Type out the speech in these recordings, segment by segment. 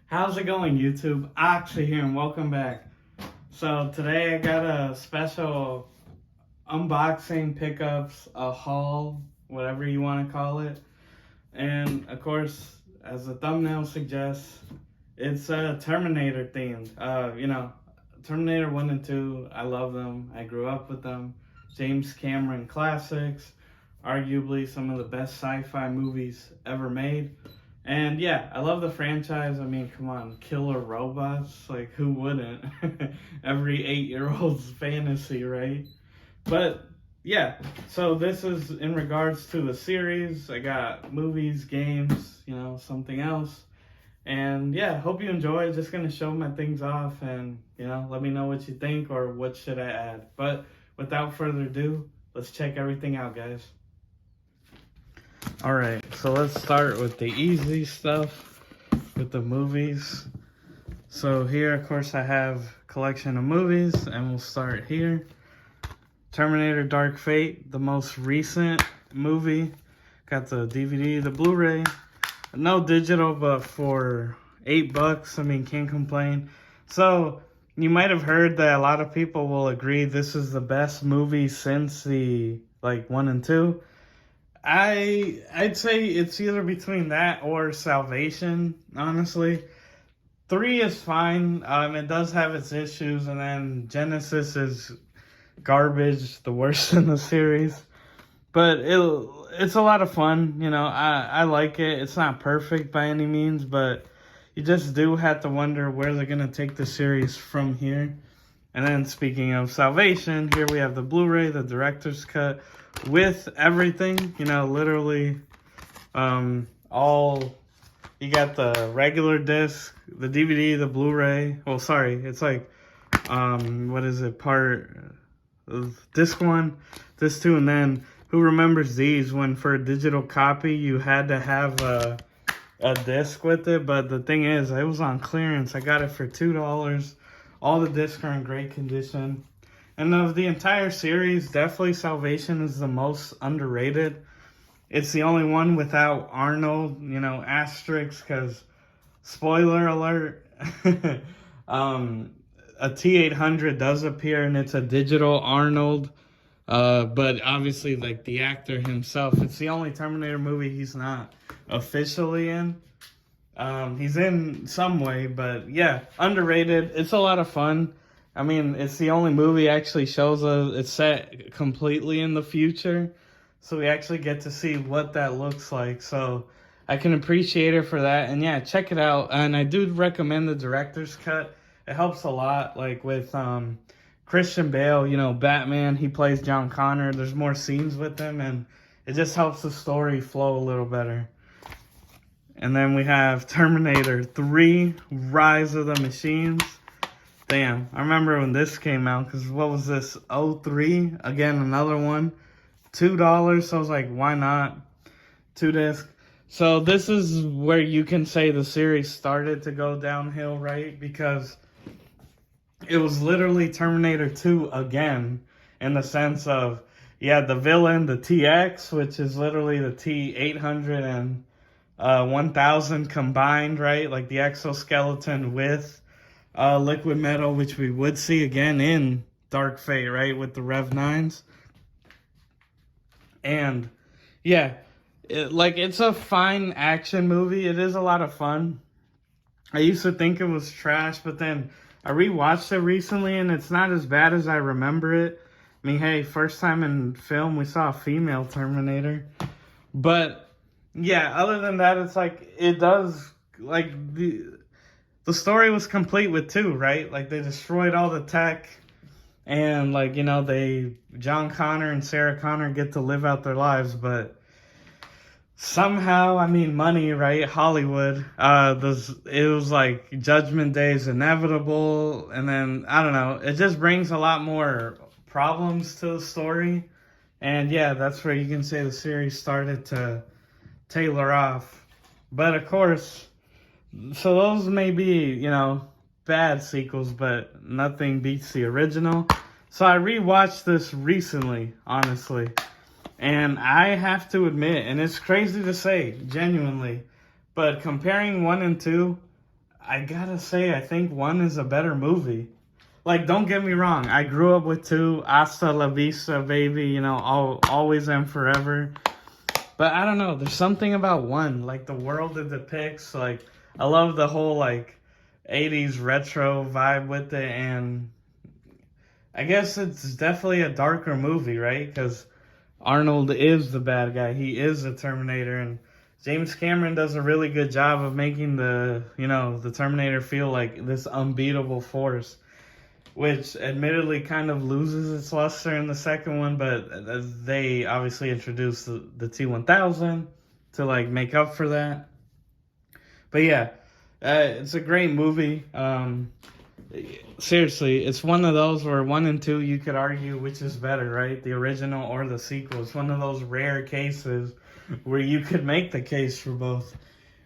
How's it going, YouTube? Oxy here, and welcome back. So today I got a special unboxing, pickups, a haul, whatever you want to call it. And of course, as the thumbnail suggests, it's Terminator themed. Terminator 1 and 2, I love them. I grew up with them. James Cameron classics, arguably some of the best sci-fi movies ever made. And yeah, I love the franchise. I mean, come on, killer robots. Like, who wouldn't? Every 8-year-old's fantasy, right? But yeah, so this is in regards to the series. I got movies, games, something else. And yeah, hope you enjoy. Just gonna show my things off and, let me know what you think or what should I add. But without further ado, let's check everything out, guys. Alright, so let's start with the easy stuff, with the movies. So here, of course, I have a collection of movies, and we'll start here. Terminator Dark Fate, the most recent movie. Got the DVD, the Blu-ray. No digital, but for $8, I mean, can't complain. So, you might have heard that a lot of people will agree this is the best movie since the, 1 and 2. I'd say it's either between that or Salvation, honestly. 3 is fine. It does have its issues, and then Genesis is garbage, the worst in the series. But it's a lot of fun, I like it. It's not perfect by any means, but you just do have to wonder where they're going to take the series from here. And then speaking of Salvation, here we have the Blu-ray, the director's cut, with everything, literally all, you got the regular disc, the DVD, the Blu-ray, well, sorry, it's like, what is it, part of disc 1, disc 2, and then, who remembers these, when for a digital copy, you had to have a disc with it, but the thing is, it was on clearance. I got it for $2. All the discs are in great condition. And of the entire series, definitely Salvation is the most underrated. It's the only one without Arnold, asterisk, because, spoiler alert, a T-800 does appear, and it's a digital Arnold. But obviously, the actor himself, it's the only Terminator movie he's not officially in. He's in some way, but yeah, underrated. It's a lot of fun. I mean, it's the only movie actually shows us it's set completely in the future. So we actually get to see what that looks like. So I can appreciate it for that. And yeah, check it out. And I do recommend the director's cut. It helps a lot, with Christian Bale, Batman, he plays John Connor. There's more scenes with him, and it just helps the story flow a little better. And then we have Terminator 3, Rise of the Machines. Damn, I remember when this came out, because what was this, 03? Again, another one. $2, so I was like, why not? 2 discs. So this is where you can say the series started to go downhill, right? Because it was literally Terminator 2 again, in the sense of, the villain, the TX, which is literally the T-800 and 1000 combined, right? The exoskeleton with liquid metal, which we would see again in Dark Fate, right? With the Rev 9s. And yeah, it's a fine action movie. It is a lot of fun. I used to think it was trash, but then I rewatched it recently, and it's not as bad as I remember it. I mean, hey, first time in film, we saw a female Terminator. But yeah, other than that, it's it does, the story was complete with 2, right? They destroyed all the tech, and John Connor and Sarah Connor get to live out their lives, but somehow, I mean, money, right? Hollywood, it was Judgment Day is inevitable, and then, I don't know, it just brings a lot more problems to the story, and yeah, that's where you can say the series started to tailor off. But of course, so those may be, bad sequels, but nothing beats the original. So I rewatched this recently, honestly. And I have to admit, and it's crazy to say, genuinely, but comparing 1 and 2, I gotta say, I think 1 is a better movie. Like, don't get me wrong, I grew up with 2, Hasta La Vista, baby, you know, always and forever. But I don't know, there's something about 1, like the world it depicts, like, I love the whole, like, 80s retro vibe with it, and I guess it's definitely a darker movie, right? Because Arnold is the bad guy, he is the Terminator, and James Cameron does a really good job of making the Terminator feel like this unbeatable force, which admittedly kind of loses its luster in the second one, but they obviously introduced the T-1000 to like make up for that. But yeah, it's a great movie. Seriously, it's one of those where 1 and 2 you could argue which is better, right? The original or the sequel. It's one of those rare cases where you could make the case for both.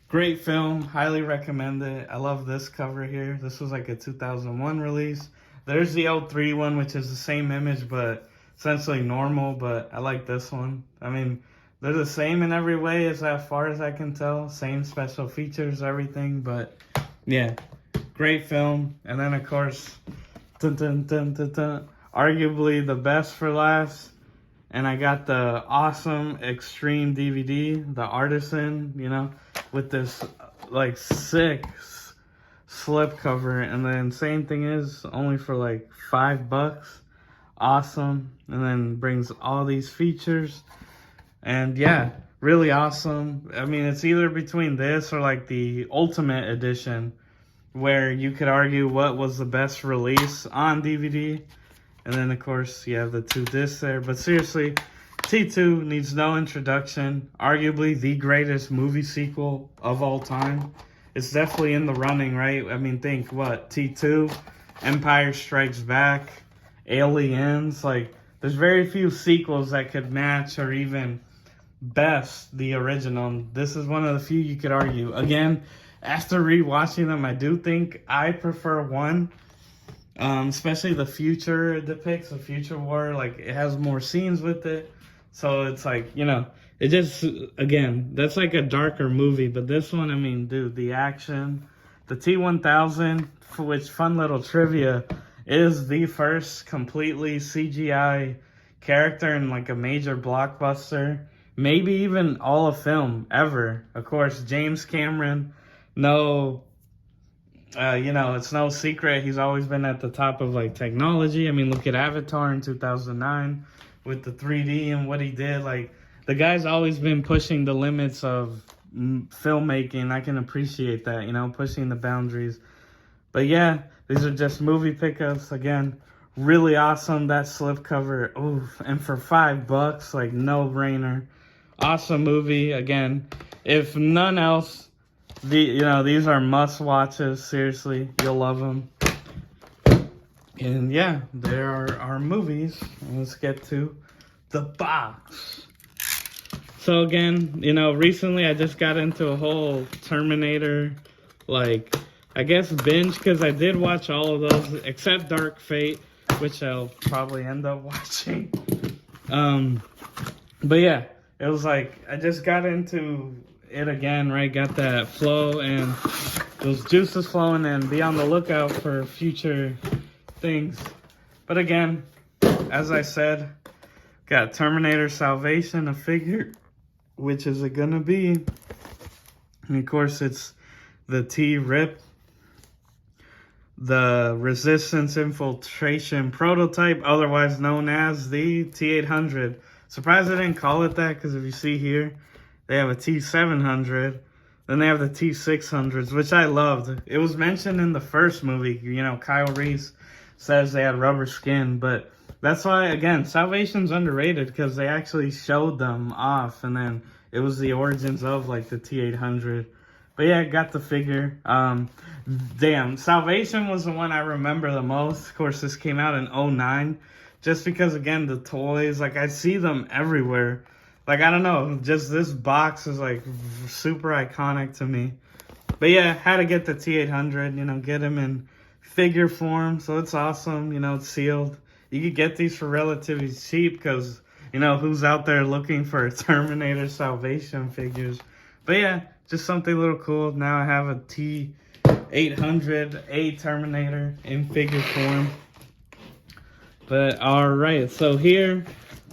Great film, highly recommend it. I love this cover here. This was like a 2001 release. There's the 03 one, which is the same image, but essentially normal, but I like this one. I mean, they're the same in every way as far as I can tell. Same special features, everything, but yeah, great film. And then, of course, dun, dun, dun, dun, dun, arguably the best for last. And I got the awesome Extreme DVD, the Artisan, you know, with this like sick slip cover. And the insane thing is only for like $5. Awesome. And then brings all these features. And yeah, really awesome. I mean, it's either between this or like the Ultimate Edition, where you could argue what was the best release on DVD. And then, of course, you have the 2 discs there. But seriously, T2 needs no introduction. Arguably the greatest movie sequel of all time. It's definitely in the running, right? I mean, think, what? T2, Empire Strikes Back, Aliens. Like, there's very few sequels that could match or even best the original. This is one of the few you could argue. Again, after rewatching them, I do think I prefer 1. Especially the future it depicts, the future war, like it has more scenes with it. So it's like, you know, it just, again, that's like a darker movie. But this one, I mean, dude, the action, the T-1000, for which fun little trivia, is the first completely CGI character in like a major blockbuster, maybe even all of film ever. Of course, James Cameron, no... you know, it's no secret he's always been at the top of like technology. I mean, look at Avatar in 2009 with the 3D and what he did. Like, the guy's always been pushing the limits of filmmaking. I can appreciate that, you know, pushing the boundaries. But yeah, these are just movie pickups. Again, really awesome. That slipcover, oof, and for $5, like no brainer. Awesome movie. Again, if none else, these are must watches. Seriously, you'll love them. And yeah, there are our movies. Let's get to the box. So again, you know, recently I just got into a whole Terminator, like, I guess binge, because I did watch all of those except Dark Fate, which I'll probably end up watching. But yeah, it was like I just got into it again, right? Got that flow and those juices flowing, and be on the lookout for future things. But again, as I said, got Terminator Salvation, a figure. Which is it gonna be? And of course, it's the T-Rip, the Resistance Infiltration Prototype, otherwise known as the T-800. Surprised I didn't call it that, because if you see here, they have a T-700, then they have the T-600s, which I loved. It was mentioned in the first movie, you know, Kyle Reese says they had rubber skin, but that's why, again, Salvation's underrated, because they actually showed them off, and then it was the origins of, like, the T-800. But yeah, got the figure. Damn, Salvation was the one I remember the most. Of course, this came out in 2009, just because, again, the toys, like, I see them everywhere. Like, I don't know, just this box is, like, super iconic to me. But yeah, had to get the T-800, you know, get him in figure form, so it's awesome, you know, it's sealed. You could get these for relatively cheap, because, you know, who's out there looking for Terminator Salvation figures? But yeah, just something a little cool. Now I have a T 800, a Terminator in figure form. But alright, so here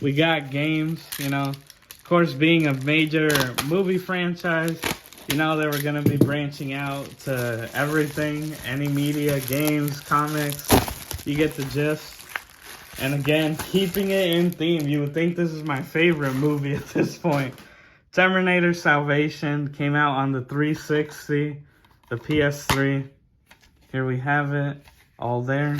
we got games, you know. Of course, being a major movie franchise, you know, they were going to be branching out to everything, any media, games, comics. You get the gist. And again, keeping it in theme, you would think this is my favorite movie at this point. Terminator Salvation came out on the 360, the PS3. Here we have it, all there.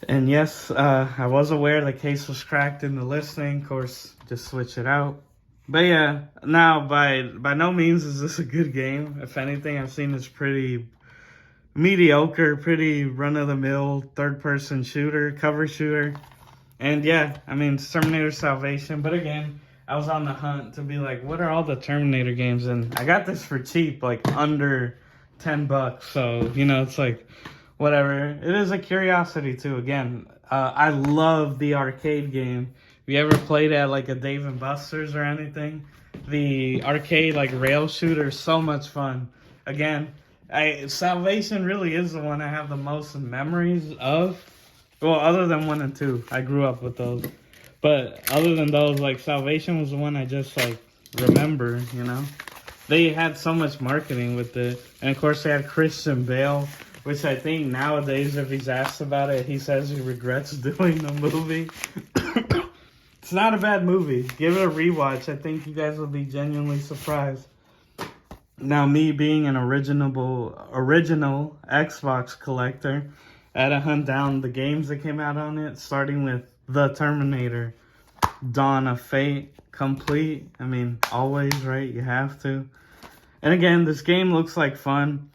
And yes, I was aware the case was cracked in the listing. Of course, just switch it out. But yeah, now by no means is this a good game. If anything, I've seen it's pretty mediocre, pretty run-of-the-mill third-person shooter, cover shooter. And yeah, I mean, it's Terminator Salvation. But again, I was on the hunt to be like, what are all the Terminator games? And I got this for cheap, like under $10. So, you know, it's like, whatever. It is a curiosity too. Again, I love the arcade game. If you ever played at like a Dave and Buster's or anything, the arcade like rail shooter is so much fun. Again, Salvation really is the one I have the most memories of. Well, other than 1 and 2, I grew up with those. But other than those, like Salvation was the one I just like remember. You know, they had so much marketing with it, and of course they had Christian Bale. Which I think nowadays, if he's asked about it, he says he regrets doing the movie. It's not a bad movie. Give it a rewatch. I think you guys will be genuinely surprised. Now, me being an original Xbox collector, I had to hunt down the games that came out on it, starting with The Terminator, Dawn of Fate, complete. I mean, always, right? You have to. And again, this game looks like fun.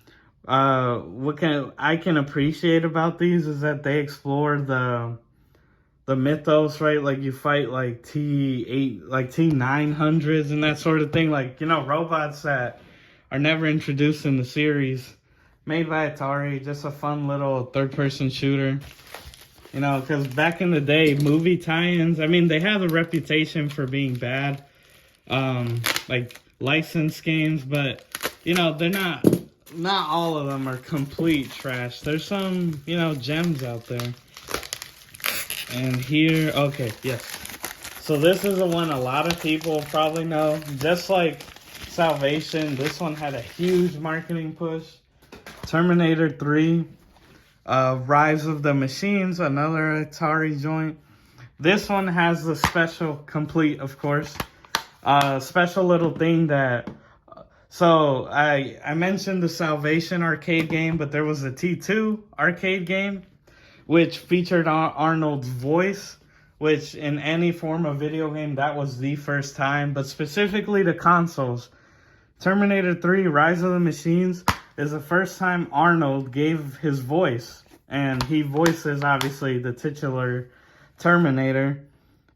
What I can appreciate about these is that they explore the mythos, right? Like you fight like T900s and that sort of thing. Like, you know, robots that are never introduced in the series. Made by Atari, just a fun little third-person shooter. You know, because back in the day, movie tie-ins, I mean, they have a reputation for being bad, like licensed games, but, you know, they're not all of them are complete trash. There's some, you know, gems out there. And here, okay, yes. So this is the one a lot of people probably know. Just like Salvation, this one had a huge marketing push. Terminator 3, Rise of the Machines, another Atari joint. This one has the special, complete, of course, special little thing that... So, I mentioned the Salvation arcade game, but there was a T2 arcade game, which featured Arnold's voice, which in any form of video game, that was the first time. But specifically to consoles, Terminator 3, Rise of the Machines is the first time Arnold gave his voice. And he voices, obviously, the titular Terminator.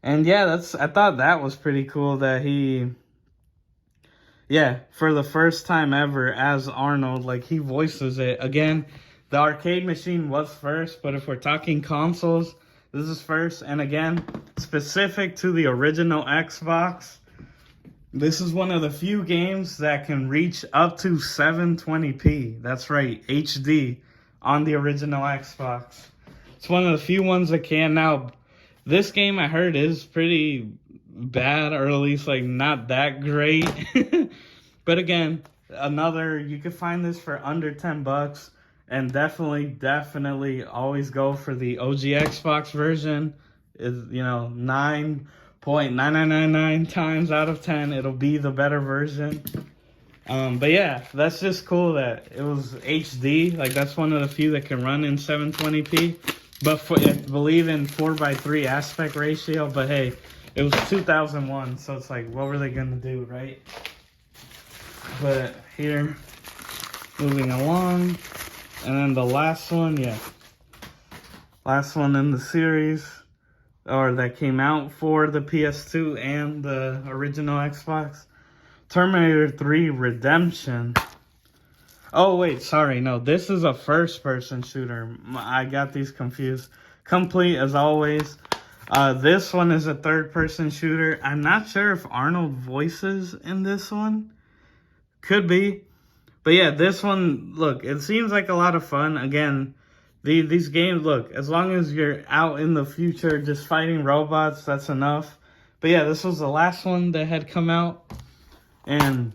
And yeah, I thought that was pretty cool that he... Yeah, for the first time ever as Arnold, like he voices it. Again, the arcade machine was first, but if we're talking consoles, this is first. And again, specific to the original Xbox, this is one of the few games that can reach up to 720p. That's right, HD on the original Xbox. It's one of the few ones that can. Now, this game I heard is pretty bad, or at least like not that great. But again, you can find this for under $10, and definitely always go for the OG Xbox version. Is, you know, 9.9999 times out of 10 it'll be the better version. But yeah, that's just cool that it was HD. Like that's one of the few that can run in 720p, but I believe in 4:3 aspect ratio. But hey, it was 2001, so it's like, what were they gonna do, right? But here, moving along, and then the last one, yeah. Last one in the series, or that came out for the PS2 and the original Xbox. Terminator 3 Redemption. Oh, wait, sorry, no, this is a first-person shooter. I got these confused. Complete, as always. This one is a third-person shooter. I'm not sure if Arnold voices in this one. Could be. But yeah, this one, look, it seems like a lot of fun. Again, these games, look, as long as you're out in the future just fighting robots, that's enough. But yeah, this was the last one that had come out. And,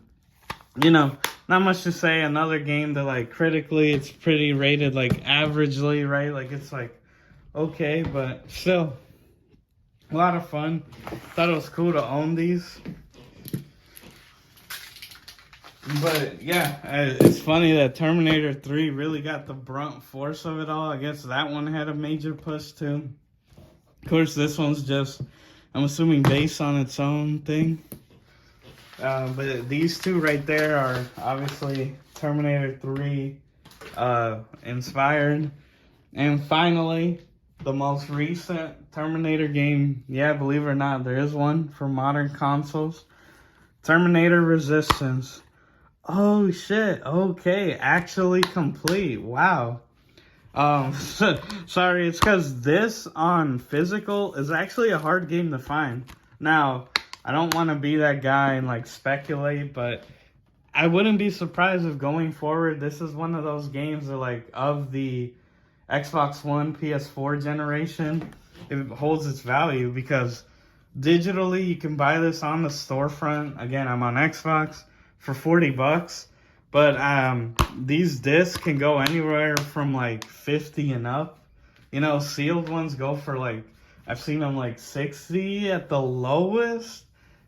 you know, not much to say. Another game that, like, critically, it's pretty rated, like, averagely, right? Like, it's, like, okay, but still, a lot of fun. Thought it was cool to own these. But yeah, it's funny that Terminator 3 really got the brunt force of it all. I guess that one had a major push too. Of course, this one's just, I'm assuming, based on its own thing. But these two right there are obviously Terminator 3 inspired. And finally, the most recent Terminator game, yeah, believe it or not, there is one for modern consoles. Terminator Resistance. Oh shit, okay, actually complete, wow. Sorry, it's because this on physical is actually a hard game to find. Now, I don't want to be that guy and like speculate, but I wouldn't be surprised if going forward, this is one of those games that like of the Xbox One, PS4 generation, it holds its value because digitally you can buy this on the storefront. Again, I'm on Xbox for $40, but these discs can go anywhere from like 50 and up. You know, sealed ones go for like, I've seen them like 60 at the lowest,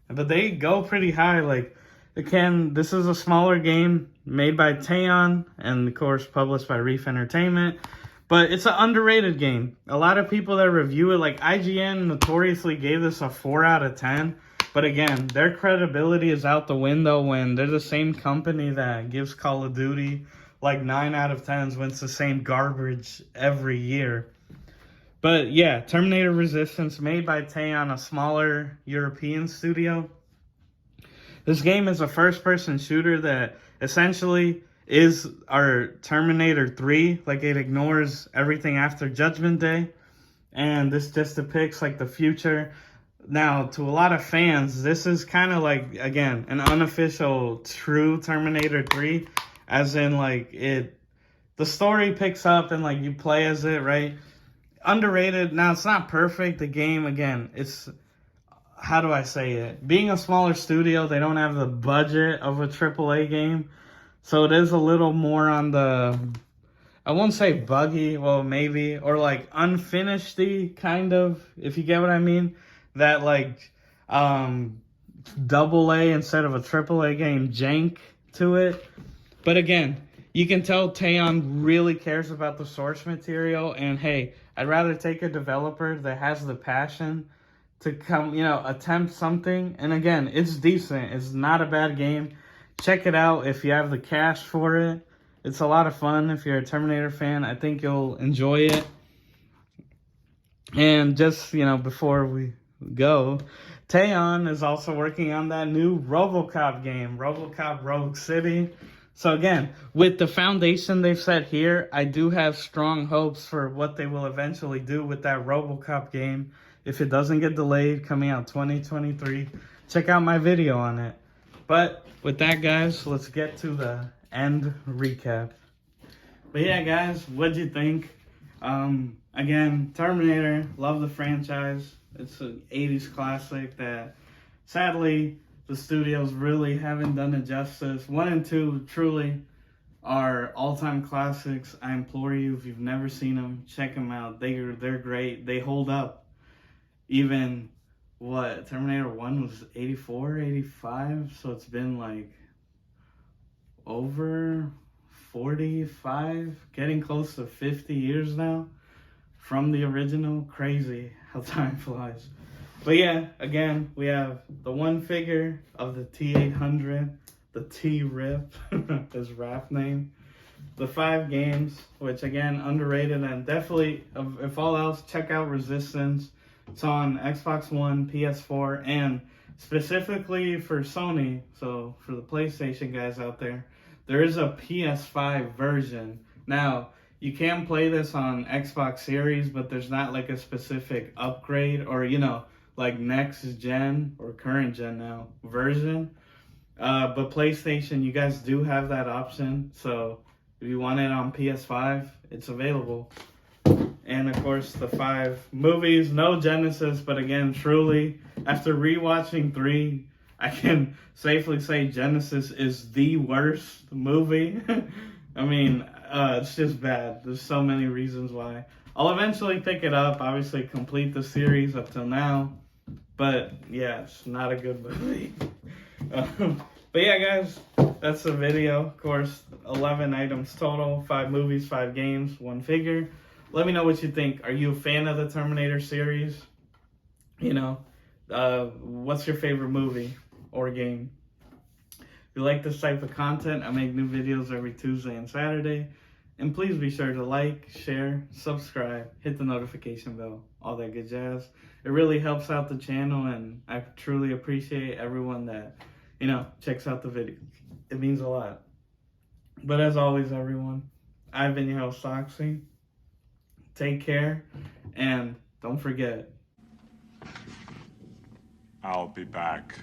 but they go pretty high. Like, this is a smaller game made by Teon and of course published by Reef Entertainment. But it's an underrated game. A lot of people that review it, like IGN notoriously gave this a 4 out of 10. But again, their credibility is out the window when they're the same company that gives Call of Duty like 9 out of 10s when it's the same garbage every year. But yeah, Terminator Resistance, made by Teon, a smaller European studio. This game is a first-person shooter that essentially is our Terminator 3. Like, it ignores everything after Judgment Day. And this just depicts like the future. Now, to a lot of fans, this is kind of like, again, an unofficial true Terminator 3. As in, like, the story picks up and, like, you play as it, right? Underrated. Now, it's not perfect. The game, again, it's, how do I say it? Being a smaller studio, they don't have the budget of a AAA game. So it is a little more on the, I won't say buggy, well, maybe, or like unfinished-y, kind of, if you get what I mean. That like double A instead of a triple A game jank to it. But again, you can tell Teon really cares about the source material, and hey, I'd rather take a developer that has the passion to come, you know, attempt something. And again, it's decent. It's not a bad game. Check it out if you have the cash for it. It's a lot of fun. If you're a Terminator fan, I think you'll enjoy it. And just, you know, before we go, Teon is also working on that new RoboCop game, RoboCop Rogue City. So again, with the foundation they've set here, I do have strong hopes for what they will eventually do with that RoboCop game. If it doesn't get delayed, coming out 2023, check out my video on it. But with that, guys, let's get to the end recap. But yeah, guys, what'd you think? Again, Terminator, love the franchise. It's an 80s classic that, sadly, the studios really haven't done it justice. 1 and 2 truly are all-time classics. I implore you, if you've never seen them, check them out. They're great. They hold up. Even, what, Terminator 1 was 84, 85? So it's been like over 45, getting close to 50 years now from the original. Crazy how time flies. But yeah, again, we have the one figure of the T-800, the T-Rip, his rap name. The 5 games, which again, underrated, and definitely, if all else, check out Resistance. It's on Xbox One, PS4, and specifically for Sony, so for the PlayStation guys out there, there is a PS5 version. Now, you can play this on Xbox Series, but there's not like a specific upgrade or, you know, like next gen or current gen now version. But PlayStation, you guys do have that option. So if you want it on PS5, it's available. And of course, the 5 movies, no Genesis, but again, truly, after rewatching 3, I can safely say Genesis is the worst movie. I mean, it's just bad. There's so many reasons why. I'll eventually pick it up, obviously complete the series up till now. But yeah, it's not a good movie. But yeah, guys, that's the video. Of course, 11 items total, 5 movies, 5 games, 1 figure. Let me know what you think. Are you a fan of the Terminator series? You know, what's your favorite movie or game? If you like this type of content, I make new videos every Tuesday and Saturday. And please be sure to like, share, subscribe, hit the notification bell, all that good jazz. It really helps out the channel, and I truly appreciate everyone that, you know, checks out the video. It means a lot. But as always, everyone, I've been your host, Oxy. Take care, and don't forget, I'll be back.